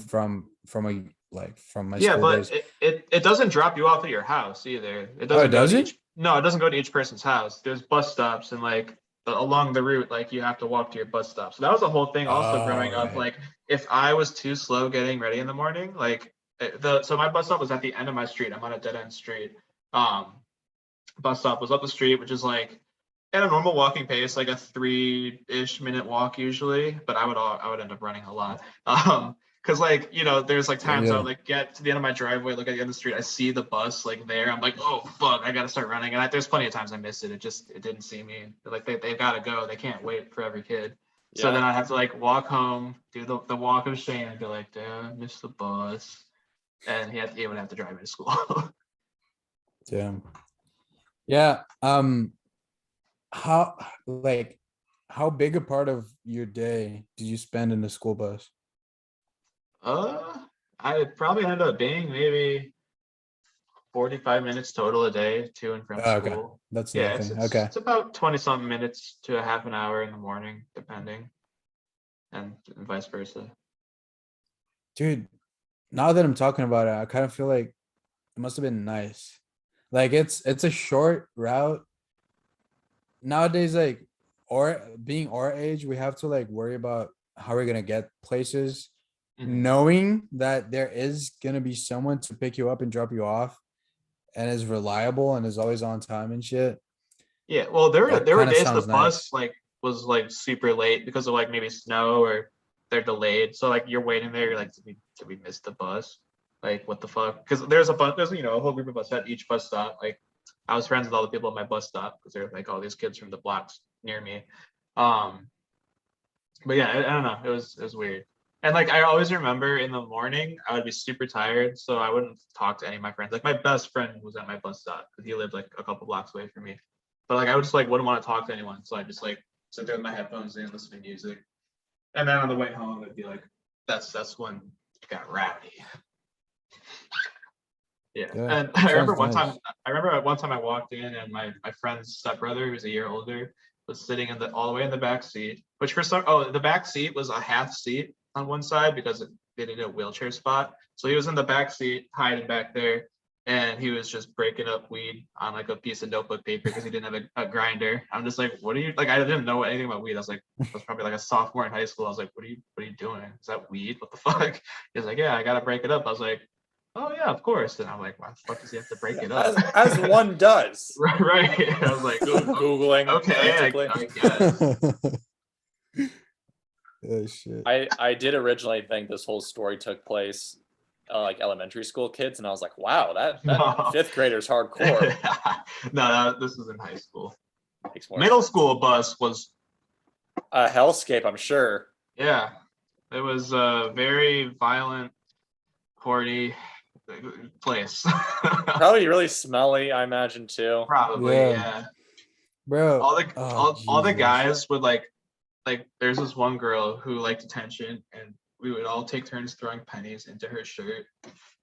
from my Yeah, school but days. it doesn't drop you off at your house either. It Oh, it doesn't go to doesn't? each no, it doesn't go to each person's house. There's bus stops and like along the route, like you have to walk to your bus stop. So that was the whole thing also growing up. Right. Like if I was too slow getting ready in the morning, like so my bus stop was at the end of my street. I'm on a dead end street. Bus stop was up the street, which is like at a normal walking pace, like a 3-ish minute walk usually, but I would end up running a lot. Because like, you know, there's like times Yeah. I'll like get to the end of my driveway, look at the end of the street, I see the bus like there, I'm like, oh fuck, I gotta start running. And there's plenty of times I missed it. It didn't see me. Like they gotta go. They can't wait for every kid. So Yeah. then I have to like walk home, do the walk of shame, and be like, Dad, I missed the bus. And he would have to drive me to school. Damn. Yeah. How big a part of your day do you spend in the school bus? I probably ended up being maybe 45 minutes total a day to and from Oh, okay. school. That's Yeah, nothing. Okay. it's about 20 something minutes to a half an hour in the morning, depending, and vice versa. Dude, now that I'm talking about it, I kind of feel like it must have been nice. Like it's a short route. Nowadays, like or being our age, we have to like worry about how we're gonna get places, Mhm. knowing that there is gonna be someone to pick you up and drop you off and is reliable and is always on time and shit. Yeah, well, That there were kind of days the sounds nice. bus like was like super late because of like maybe snow or they're delayed. So like you're waiting there, you're like, did we miss the bus? Like what the fuck? Because there's a bunch, there's a whole group of us at each bus stop. Like I was friends with all the people at my bus stop because they're like all these kids from the blocks near me. Um, but yeah, I don't know. It was weird. And like I always remember in the morning, I would be super tired, so I wouldn't talk to any of my friends. Like my best friend was at my bus stop because he lived like a couple blocks away from me. But like I would just like wouldn't want to talk to anyone, so I just like sit there with my headphones in, listen to music, and then on the way home, it'd be like that's when it got rowdy. Yeah, Yeah, and I remember sounds one time, nice. I walked in and my friend's stepbrother, who's a year older, was sitting in the all the way in the back seat. Which for some, the back seat was a half seat on one side because they did a wheelchair spot. So he was in the back seat, hiding back there, and he was just breaking up weed on like a piece of notebook paper because he didn't have a grinder. I'm just like, what are you like? I didn't know anything about weed. I was like, I was probably like a sophomore in high school. I was like, what are you doing? Is that weed? What the fuck? He's like, yeah, I gotta break it up. I was like, oh yeah, of course. And I'm like, why the fuck does he have to break it up? As one does. right, right. I was like, Googling okay, frantically. I guess. Oh shit. I did originally think this whole story took place like elementary school kids, and I was like, wow, that No. fifth grader's hardcore. No, this was in high school. Makes more Middle sense. school bus was, A hellscape, I'm sure. yeah, it was a very violent, horny place. Probably really smelly, I imagine too. Probably, Yeah. yeah. Bro. All the Jesus. guys would like there's this one girl who liked attention, and we would all take turns throwing pennies into her shirt.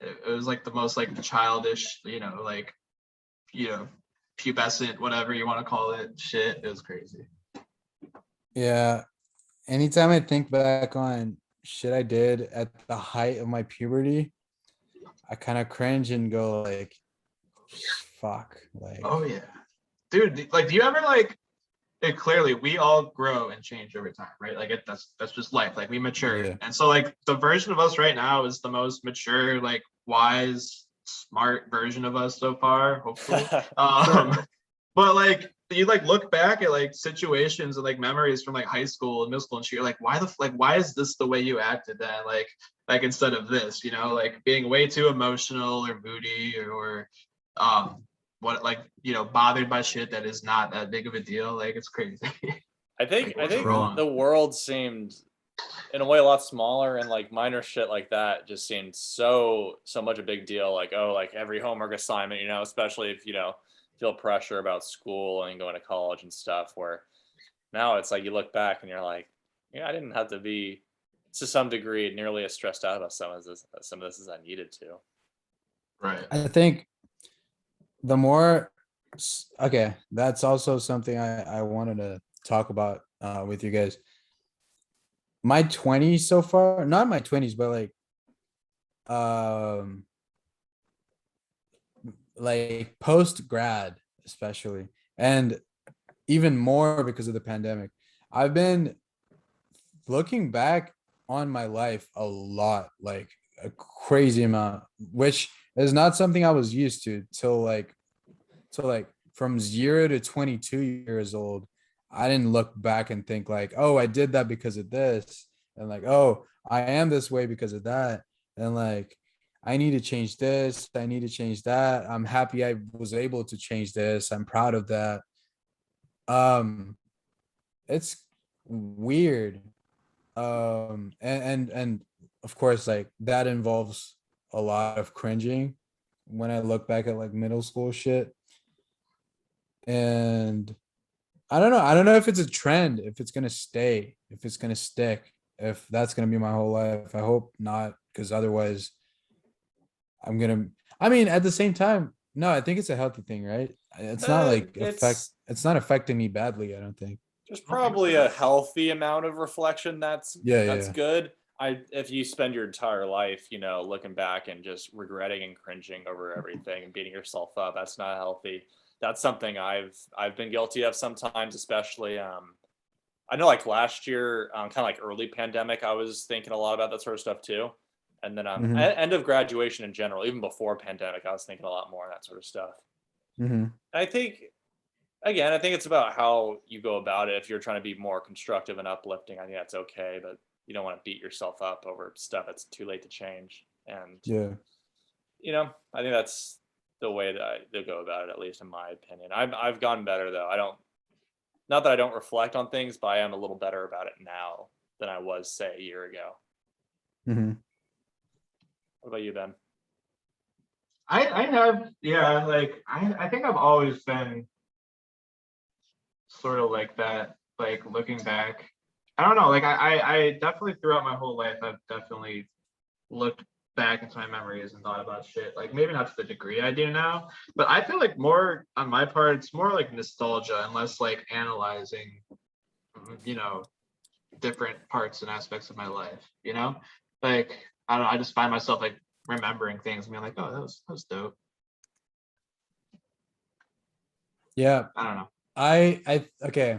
It was like the most like childish, like pubescent, whatever you want to call it, shit. It was crazy. Yeah. Anytime I think back on shit I did at the height of my puberty, I kind of cringe and go like, fuck. Like, Oh yeah, dude. Like, do you ever like? Clearly, we all grow and change over time, right? Like, that's just life. Like, we mature, Yeah. and so like the version of us right now is the most mature, like wise, smart version of us so far, hopefully. But like you like look back at like situations and like memories from like high school and middle school and shit, you're like, why is this the way you acted then? Like instead of this, like being way too emotional or moody or what like bothered by shit that is not that big of a deal. Like it's crazy. I think What's wrong? the world seemed in a way a lot smaller, and like minor shit like that just seemed so much a big deal. Like, oh, like every homework assignment, especially if feel pressure about school and going to college and stuff, where now it's like you look back and you're like, yeah, I didn't have to be to some degree nearly as stressed out about some of this as I needed to. Right. I think the more, okay, that's also something I wanted to talk about with you guys. My 20s so far, not my 20s, but like post grad especially, and even more because of the pandemic, I've been looking back on my life a lot, like a crazy amount, which is not something I was used to till like from 0 to 22 years old. I didn't look back and think like, oh, I did that because of this, and like, oh, I am this way because of that, and like I need to change this, I need to change that. I'm happy I was able to change this. I'm proud of that. It's weird. And of course, like that involves a lot of cringing when I look back at like middle school shit. And I don't know if it's a trend, if it's gonna stay, if it's gonna stick, if that's gonna be my whole life. I hope not, because otherwise I mean, at the same time, no, I think it's a healthy thing, right? It's not like it's not affecting me badly, I don't think. There's probably a healthy amount of reflection that's Yeah. good. if you spend your entire life, looking back and just regretting and cringing over everything and beating yourself up, that's not healthy. That's something I've been guilty of sometimes, especially I know like last year, kind of like early pandemic, I was thinking a lot about that sort of stuff too. And then end of graduation in general, even before pandemic, I was thinking a lot more of that sort of stuff. I think it's about how you go about it. If you're trying to be more constructive and uplifting, I think that's okay, but you don't want to beat yourself up over stuff that's too late to change. And I think that's the way to go about it, at least in my opinion. I've gotten better though. Not that I don't reflect on things, but I am a little better about it now than I was, say, a year ago. What about you, Ben? I have, yeah, like I think I've always been sort of like that, like looking back. I don't know, like I definitely throughout my whole life, I've definitely looked back into my memories and thought about shit. Like maybe not to the degree I do now, but I feel like more on my part, it's more like nostalgia and less like analyzing, different parts and aspects of my life, Like, I don't know, I just find myself like remembering things and being like, oh, that was dope. Yeah. I don't know. Okay.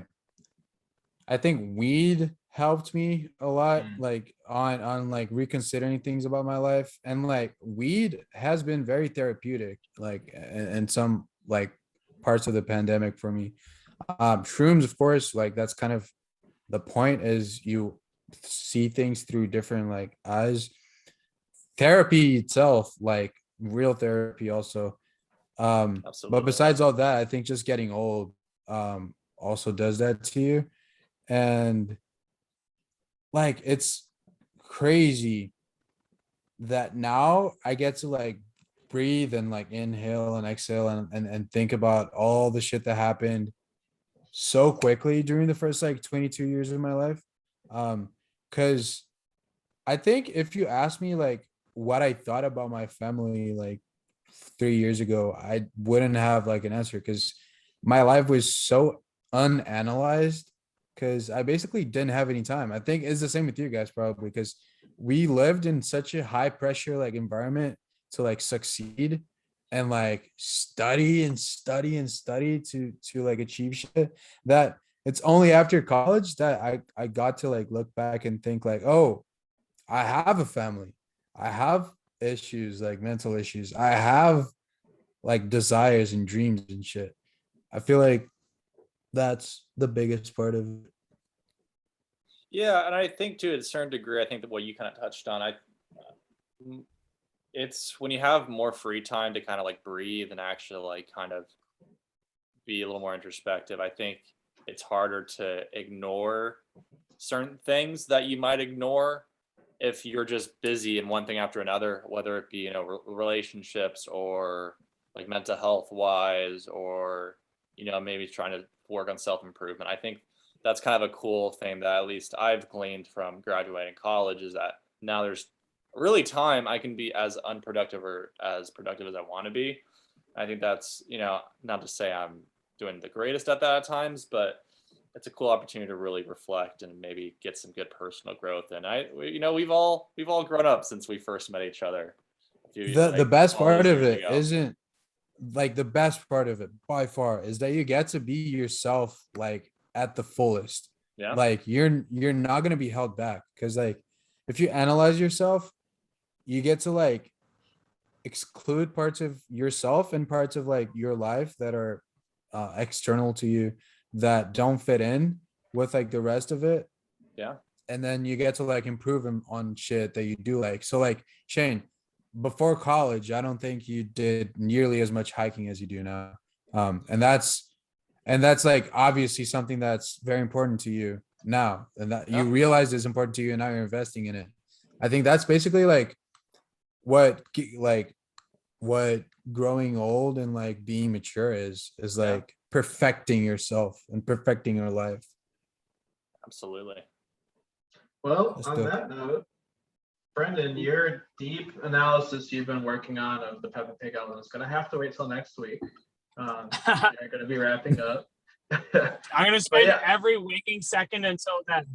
I think weed helped me a lot, like on like reconsidering things about my life. And like weed has been very therapeutic, like in some like parts of the pandemic for me. Shrooms, of course, like that's kind of the point, is you see things through different like eyes. Therapy itself, like real therapy also. But Absolutely. besides all that, I think just getting old also does that to you. And like it's crazy that now I get to like breathe and like inhale and exhale and think about all the shit that happened so quickly during the first like 22 years of my life. Because I think if you ask me like what I thought about my family like 3 years ago, I wouldn't have like an answer, because my life was so unanalyzed, because I basically didn't have any time. I think it's the same with you guys probably, because we lived in such a high pressure like environment to like succeed and like study and study and study to like achieve shit, that it's only after college that I got to like look back and think like, oh, I have a family. I have issues, like mental issues. I have like desires and dreams and shit. I feel like that's the biggest part of it. Yeah, and I think to a certain degree, I think that what you kind of touched on, it's when you have more free time to kind of like breathe and actually like kind of be a little more introspective. I think it's harder to ignore certain things that you might ignore if you're just busy in one thing after another, whether it be, relationships or like mental health wise, or, maybe trying to work on self-improvement. I think that's kind of a cool thing that at least I've gleaned from graduating college, is that now there's really time I can be as unproductive or as productive as I want to be. I think that's, not to say I'm doing the greatest at that at times, but it's a cool opportunity to really reflect and maybe get some good personal growth. And we've all grown up since we first met each other. The best part of it isn't like, the best part of it by far is that you get to be yourself like at the fullest. Yeah. Like you're not going to be held back, because like if you analyze yourself, you get to like exclude parts of yourself and parts of like your life that are external to you, that don't fit in with like the rest of it. Yeah. And then you get to like improve on shit that you do like. So like Shane, before college, I don't think you did nearly as much hiking as you do now. And that's like obviously something that's very important to you now, and that you realize is important to you, and now you're investing in it. I think that's basically like what growing old and like being mature is like perfecting yourself and perfecting your life. Absolutely. Well, That's on dope. that note, Brendan, your deep analysis you've been working on of the Peppa Pig album is going to have to wait till next week. You're going to be wrapping up. I'm going to spend every waking second until then.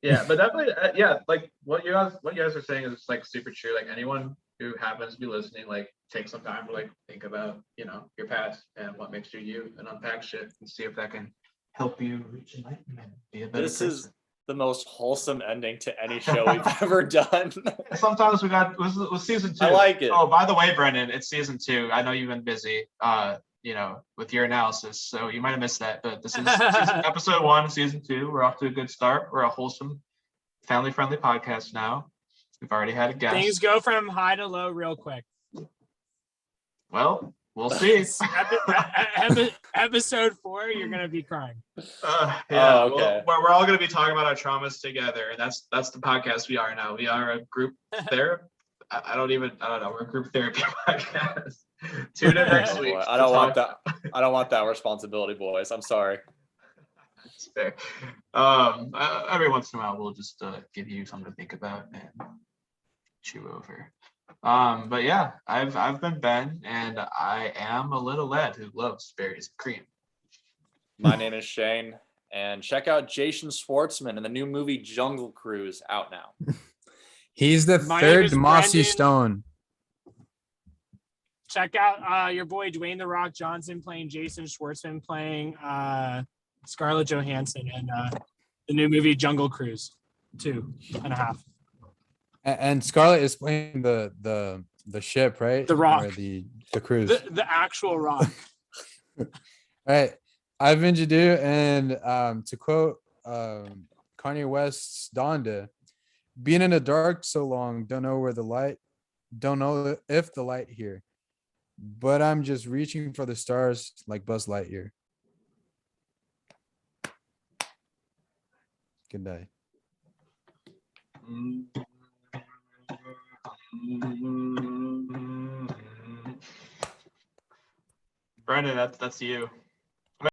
Yeah, but definitely, yeah, like what you guys are saying is like super true. Like anyone who happens to be listening, like take some time to like think about, your past and what makes you you, and unpack shit and see if that can help you reach enlightenment, be a better This person. is the most wholesome ending to any show we've ever done. Sometimes we got was season 2. I like it. Oh, by the way, Brendan, it's season 2. I know you've been busy, with your analysis, so you might have missed that. But this is episode 1, season 2. We're off to a good start. We're a wholesome, family-friendly podcast now. We've already had a guest. Things go from high to low real quick. Well, we'll see. Episode 4, you're gonna be crying. Yeah, Oh, okay. well, we're all going to be talking about our traumas together, and that's the podcast we are now. We are a group therapy. I don't know. We're a group therapy podcast. Tune in next week. I don't want that. I don't want that responsibility, boys. I'm sorry. That's fair. Every once in a while, we'll just give you something to think about and chew over. But yeah, I've been Ben, and I am a little lad who loves berries and cream. My name is Shane, and check out Jason Schwartzman in the new movie Jungle Cruise out now. He's the My name third is Mossy Brendan. Stone. Check out your boy Dwayne The Rock Johnson playing Jason Schwartzman playing Scarlett Johansson in the new movie Jungle Cruise 2.5. And Scarlett is playing the ship, right? The Rock. Or the cruise. The actual Rock. All right. I've been Jadu, and to quote Kanye West's Donda, being in the dark so long, don't know if the light here, but I'm just reaching for the stars like Buzz Lightyear. Good night. Brendan, that's you.